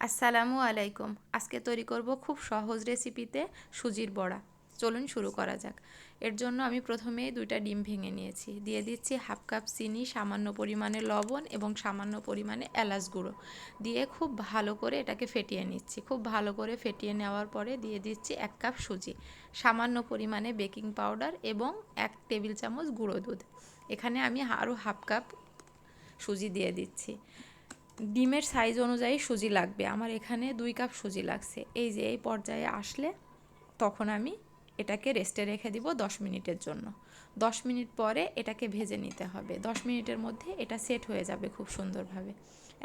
আসসালামু আলাইকুম। আজকে তৈরি করব খুব সহজ রেসিপিতে সুজির বড়া। চলুন শুরু করা যাক। এর জন্য আমি প্রথমেই 2টা ডিম ভেঙে নিয়েছি। দিয়ে দিচ্ছি হাফ কাপ চিনি, সামান্য পরিমাণে লবণ এবং সামান্য পরিমাণে এলাচ গুঁড়ো দিয়ে খুব ভালো করে এটাকে ফেটিয়ে নিচ্ছি। খুব ভালো করে ফেটিয়ে নেওয়ার পরে দিয়ে দিচ্ছি 1 কাপ সুজি, সামান্য পরিমাণে বেকিং পাউডার এবং 1 টেবিল চামচ গুঁড়ো দুধ। এখানে আমি আরও হাফ কাপ সুজি দিয়ে দিচ্ছি। ডিমের সাইজ অনুযায়ী সুজি লাগবে। আমার এখানে 2 কাপ সুজি লাগছে। এই যে এই পর্যায়ে আসলে তখন আমি এটাকে রেস্টে রেখে দিব 10 মিনিটের জন্য। 10 মিনিট পরে এটাকে ভেজে নিতে হবে। 10 মিনিটের মধ্যে এটা সেট হয়ে যাবে খুব সুন্দরভাবে।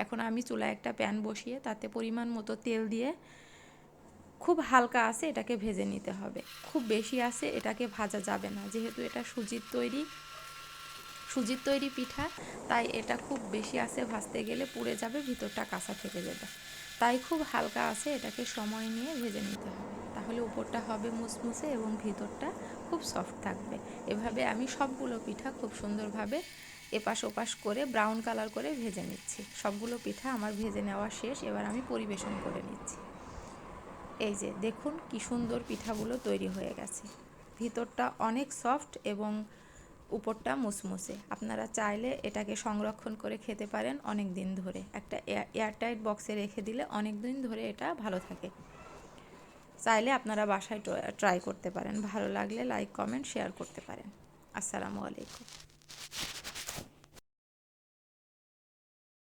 এখন আমি চুলায় একটা প্যান বসিয়ে তাতে পরিমাণ মতো তেল দিয়ে খুব হালকা আছে এটাকে ভেজে নিতে হবে। খুব বেশি আছে এটাকে ভাজা যাবে না, যেহেতু এটা সুজির তৈরি পিঠা, তাই এটা খুব বেশি আছে ভাজতে গেলে পুড়ে যাবে, ভিতরটা কাঁচা থেকে যাবে। তাই খুব হালকা আছে এটাকে সময় নিয়ে ভেজে নিতে হবে, তাহলে উপরটা হবে মুসমুসে এবং ভিতরটা খুব সফট থাকবে। এভাবে আমি সবগুলো পিঠা খুব সুন্দরভাবে এপাশ ওপাশ করে ব্রাউন কালার করে ভেজে নিচ্ছি। সবগুলো পিঠা আমার ভেজে নেওয়া শেষ। এবার আমি পরিবেশন করে নিচ্ছি। এই যে দেখুন কি সুন্দর পিঠাগুলো তৈরি হয়ে গেছে। ভিতরটা অনেক সফট এবং উপরটা মুসমুসে। আপনারা চাইলে এটাকে সংরক্ষণ করে খেতে পারেন অনেক দিন ধরে। একটা এয়ারটাইট বক্সে রেখে দিলে অনেক দিন ধরে এটা ভালো থাকে। চাইলে আপনারা বাসায় ট্রাই করতে পারেন। ভালো লাগলে লাইক, কমেন্ট, শেয়ার করতে পারেন। আসসালামু আলাইকুম।